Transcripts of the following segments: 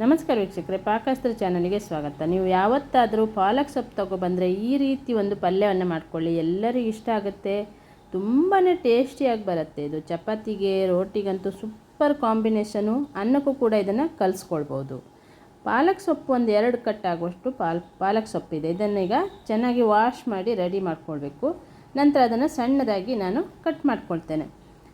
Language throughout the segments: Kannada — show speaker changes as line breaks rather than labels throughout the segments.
ನಮಸ್ಕಾರ ವೀಕ್ಷಕರೇ, ಪಾಕಸ್ತ್ರ ಚಾನಲ್ಗೆ ಸ್ವಾಗತ. ನೀವು ಯಾವತ್ತಾದರೂ ಪಾಲಕ್ ಸೊಪ್ಪು ತೊಗೊಬಂದರೆ ಈ ರೀತಿ ಒಂದು ಪಲ್ಯವನ್ನು ಮಾಡ್ಕೊಳ್ಳಿ. ಎಲ್ಲರಿಗೂ ಇಷ್ಟ ಆಗುತ್ತೆ, ತುಂಬಾ ಟೇಸ್ಟಿಯಾಗಿ ಬರುತ್ತೆ. ಇದು ಚಪಾತಿಗೆ, ರೋಟಿಗಂತೂ ಸೂಪರ್ ಕಾಂಬಿನೇಷನು. ಅನ್ನಕ್ಕೂ ಕೂಡ ಇದನ್ನು ಕಲಿಸ್ಕೊಳ್ಬೋದು. ಪಾಲಕ್ ಸೊಪ್ಪು ಒಂದು 2 ಕಟ್ ಆಗುವಷ್ಟು ಪಾಲಕ್ ಸೊಪ್ಪಿದೆ. ಇದನ್ನೀಗ ಚೆನ್ನಾಗಿ ವಾಶ್ ಮಾಡಿ ರೆಡಿ ಮಾಡ್ಕೊಳ್ಬೇಕು. ನಂತರ ಅದನ್ನು ಸಣ್ಣದಾಗಿ ನಾನು ಕಟ್ ಮಾಡ್ಕೊಳ್ತೇನೆ.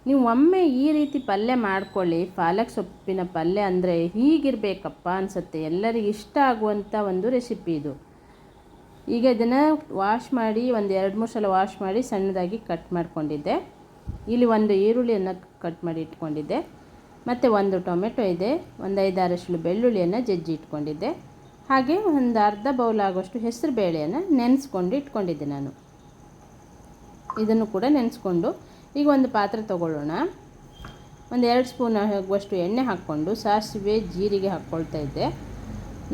ನೀವು ಒಮ್ಮೆ ಈ ರೀತಿ ಪಲ್ಯ ಮಾಡ್ಕೊಳ್ಳಿ. ಪಾಲಕ್ ಸೊಪ್ಪಿನ ಪಲ್ಯ ಅಂದರೆ ಹೀಗಿರಬೇಕಪ್ಪ ಅನಿಸುತ್ತೆ. ಎಲ್ಲರಿಗೂ ಇಷ್ಟ ಆಗುವಂಥ ಒಂದು ರೆಸಿಪಿ ಇದು. ಈಗ ಇದನ್ನು ವಾಶ್ ಮಾಡಿ ಒಂದು 2-3 ಸಲ ವಾಶ್ ಮಾಡಿ ಸಣ್ಣದಾಗಿ ಕಟ್ ಮಾಡ್ಕೊಂಡಿದ್ದೆ. ಇಲ್ಲಿ ಒಂದು ಈರುಳ್ಳಿಯನ್ನು ಕಟ್ ಮಾಡಿ ಇಟ್ಕೊಂಡಿದ್ದೆ, ಮತ್ತು ಒಂದು ಟೊಮೆಟೊ ಇದೆ, ಒಂದು 5-6 ಎಸಳು ಬೆಳ್ಳುಳ್ಳಿಯನ್ನು ಜಜ್ಜಿ ಇಟ್ಕೊಂಡಿದ್ದೆ, ಹಾಗೆ ಒಂದು ಅರ್ಧ ಬೌಲ್ ಆಗುವಷ್ಟು ಹೆಸರು ಬೇಳೆಯನ್ನು ನೆನೆಸ್ಕೊಂಡು ಇಟ್ಕೊಂಡಿದ್ದೆ ನಾನು. ಇದನ್ನು ಕೂಡ ನೆನೆಸ್ಕೊಂಡು ಈಗ ಒಂದು ಪಾತ್ರೆ ತೊಗೊಳ್ಳೋಣ. ಒಂದು 2 ಸ್ಪೂನ್ ಆಗುವಷ್ಟು ಎಣ್ಣೆ ಹಾಕ್ಕೊಂಡು ಸಾಸಿವೆ ಜೀರಿಗೆ ಹಾಕ್ಕೊಳ್ತಾ ಇದ್ದೆ.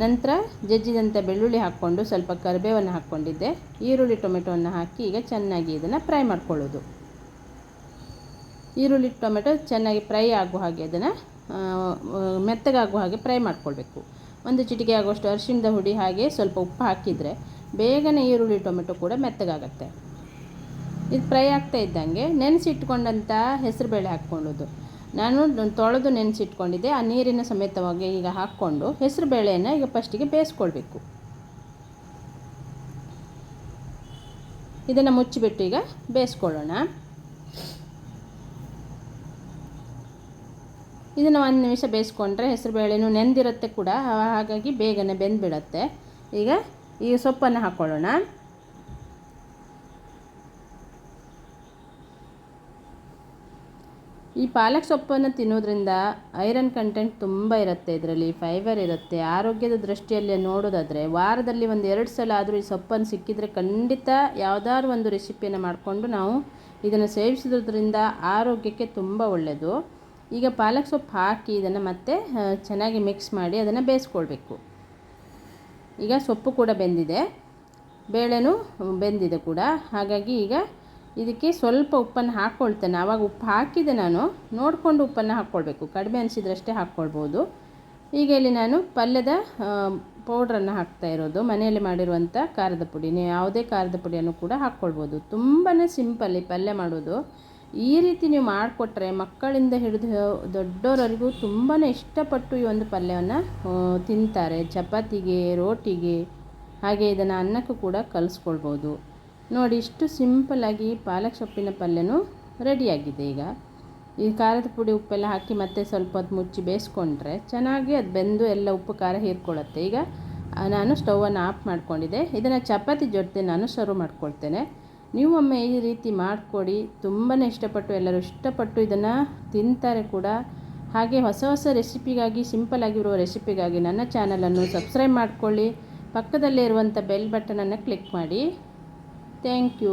ನಂತರ ಜಜ್ಜಿದಂಥ ಬೆಳ್ಳುಳ್ಳಿ ಹಾಕ್ಕೊಂಡು ಸ್ವಲ್ಪ ಕರಿಬೇವನ್ನು ಹಾಕ್ಕೊಂಡಿದ್ದೆ. ಈರುಳ್ಳಿ ಟೊಮೆಟೊವನ್ನು ಹಾಕಿ ಈಗ ಚೆನ್ನಾಗಿ ಇದನ್ನು ಫ್ರೈ ಮಾಡ್ಕೊಳ್ಳೋದು. ಈರುಳ್ಳಿ ಟೊಮೆಟೊ ಚೆನ್ನಾಗಿ ಫ್ರೈ ಆಗುವ ಹಾಗೆ ಅದನ್ನು ಮೆತ್ತಗಾಗುವ ಹಾಗೆ ಫ್ರೈ ಮಾಡ್ಕೊಳ್ಬೇಕು. ಒಂದು ಚಿಟಿಕೆ ಆಗುವಷ್ಟು ಅರಿಶಿಣದ ಹುಡಿ ಹಾಗೆ ಸ್ವಲ್ಪ ಉಪ್ಪು ಹಾಕಿದರೆ ಬೇಗನೆ ಈರುಳ್ಳಿ ಟೊಮೆಟೊ ಕೂಡ ಮೆತ್ತಗಾಗತ್ತೆ. ಇದು ಫ್ರೈ ಆಗ್ತಾ ಇದ್ದಂಗೆ ನೆನೆಸಿಟ್ಕೊಂಡಂಥ ಹೆಸರುಬೇಳೆ ಹಾಕ್ಕೊಳ್ಳೋದು. ನಾನು ತೊಳೆದು ನೆನೆಸಿಟ್ಕೊಂಡಿದ್ದೆ. ಆ ನೀರಿನ ಸಮೇತವಾಗಿ ಈಗ ಹಾಕ್ಕೊಂಡು ಹೆಸರುಬೇಳೆಯನ್ನು ಈಗ ಫಸ್ಟಿಗೆ ಬೇಯಿಸ್ಕೊಳ್ಬೇಕು. ಇದನ್ನು ಮುಚ್ಚಿಬಿಟ್ಟು ಈಗ ಬೇಯಿಸ್ಕೊಳ್ಳೋಣ. ಇದನ್ನು 1 ನಿಮಿಷ ಬೇಯಿಸ್ಕೊಂಡ್ರೆ ಹೆಸರುಬೇಳೆನೂ ನೆಂದಿರುತ್ತೆ ಕೂಡ, ಹಾಗಾಗಿ ಬೇಗನೆ ಬೆಂದುಬಿಡತ್ತೆ. ಈಗ ಸೊಪ್ಪನ್ನು ಹಾಕ್ಕೊಳ್ಳೋಣ. ಈ ಪಾಲಕ್ ಸೊಪ್ಪನ್ನು ತಿನ್ನೋದ್ರಿಂದ ಐರನ್ ಕಂಟೆಂಟ್ ತುಂಬ ಇರುತ್ತೆ. ಇದರಲ್ಲಿ ಫೈಬರ್ ಇರುತ್ತೆ. ಆರೋಗ್ಯದ ದೃಷ್ಟಿಯಲ್ಲಿ ನೋಡೋದಾದರೆ ವಾರದಲ್ಲಿ ಒಂದು 2 ಸಲ ಆದರೂ ಈ ಸೊಪ್ಪನ್ನು ಸಿಕ್ಕಿದರೆ ಖಂಡಿತ ಯಾವುದಾದ್ರು ಒಂದು ರೆಸಿಪಿಯನ್ನು ಮಾಡಿಕೊಂಡು ನಾವು ಇದನ್ನು ಸೇವಿಸೋದ್ರಿಂದ ಆರೋಗ್ಯಕ್ಕೆ ತುಂಬ ಒಳ್ಳೆಯದು. ಈಗ ಪಾಲಕ್ ಸೊಪ್ಪು ಹಾಕಿ ಇದನ್ನು ಮತ್ತೆ ಚೆನ್ನಾಗಿ ಮಿಕ್ಸ್ ಮಾಡಿ ಅದನ್ನು ಬೇಯಿಸ್ಕೊಳ್ಬೇಕು. ಈಗ ಸೊಪ್ಪು ಕೂಡ ಬೆಂದಿದೆ, ಬೇಳೆನೂ ಬೆಂದಿದೆ ಕೂಡ, ಹಾಗಾಗಿ ಈಗ ಇದಕ್ಕೆ ಸ್ವಲ್ಪ ಉಪ್ಪನ್ನು ಹಾಕ್ಕೊಳ್ತೇನೆ. ಆವಾಗ ಉಪ್ಪು ಹಾಕಿದೆ, ನಾನು ನೋಡಿಕೊಂಡು ಉಪ್ಪನ್ನು ಹಾಕ್ಕೊಳ್ಬೇಕು. ಕಡಿಮೆ ಅನಿಸಿದ್ರಷ್ಟೇ ಹಾಕ್ಕೊಳ್ಬೋದು. ಈಗ ಇಲ್ಲಿ ನಾನು ಪಲ್ಯದ ಪೌಡ್ರನ್ನು ಹಾಕ್ತಾ ಇರೋದು. ಮನೆಯಲ್ಲಿ ಮಾಡಿರುವಂಥ ಖಾರದ ಪುಡಿ, ನೀವು ಯಾವುದೇ ಖಾರದ ಪುಡಿಯನ್ನು ಕೂಡ ಹಾಕ್ಕೊಳ್ಬೋದು. ತುಂಬಾ ಸಿಂಪಲ್ ಈ ಪಲ್ಯ ಮಾಡೋದು. ಈ ರೀತಿ ನೀವು ಮಾಡಿಕೊಟ್ರೆ ಮಕ್ಕಳಿಂದ ಹಿಡಿದು ದೊಡ್ಡವರವರೆಗೂ ತುಂಬಾ ಇಷ್ಟಪಟ್ಟು ಈ ಒಂದು ಪಲ್ಯವನ್ನು ತಿಂತಾರೆ. ಚಪಾತಿಗೆ, ರೋಟಿಗೆ, ಹಾಗೆ ಇದನ್ನು ಅನ್ನಕ್ಕೂ ಕೂಡ ಕಲಿಸ್ಕೊಳ್ಬೋದು. ನೋಡಿ, ಇಷ್ಟು ಸಿಂಪಲ್ಲಾಗಿ ಪಾಲಕ್ ಸೊಪ್ಪಿನ ಪಲ್ಯನೂ ರೆಡಿಯಾಗಿದೆ. ಈಗ ಈ ಖಾರದ ಪುಡಿ ಉಪ್ಪೆಲ್ಲ ಹಾಕಿ ಮತ್ತೆ ಸ್ವಲ್ಪ ಹೊತ್ತು ಮುಚ್ಚಿ ಬೇಯಿಸ್ಕೊಂಡ್ರೆ ಚೆನ್ನಾಗಿ ಅದು ಬೆಂದು ಎಲ್ಲ ಉಪ್ಪು ಖಾರ ಹೀರ್ಕೊಳ್ಳುತ್ತೆ. ಈಗ ನಾನು ಸ್ಟವನ್ನು ಆಫ್ ಮಾಡ್ಕೊಂಡಿದ್ದೆ. ಇದನ್ನು ಚಪಾತಿ ಜೊತೆ ನಾನು ಸರ್ವ್ ಮಾಡ್ಕೊಳ್ತೇನೆ. ನೀವು ಒಮ್ಮೆ ಈ ರೀತಿ ಮಾಡಿಕೊಡಿ. ತುಂಬಾ ಎಲ್ಲರೂ ಇಷ್ಟಪಟ್ಟು ಇದನ್ನು ತಿಂತಾರೆ ಕೂಡ. ಹಾಗೆ ಹೊಸ ಹೊಸ ರೆಸಿಪಿಗಾಗಿ, ಸಿಂಪಲ್ ಆಗಿರುವ ರೆಸಿಪಿಗಾಗಿ ನನ್ನ ಚಾನಲನ್ನು ಸಬ್ಸ್ಕ್ರೈಬ್ ಮಾಡಿಕೊಳ್ಳಿ. ಪಕ್ಕದಲ್ಲೇ ಇರುವಂಥ ಬೆಲ್ ಬಟನನ್ನು ಕ್ಲಿಕ್ ಮಾಡಿ. Thank you.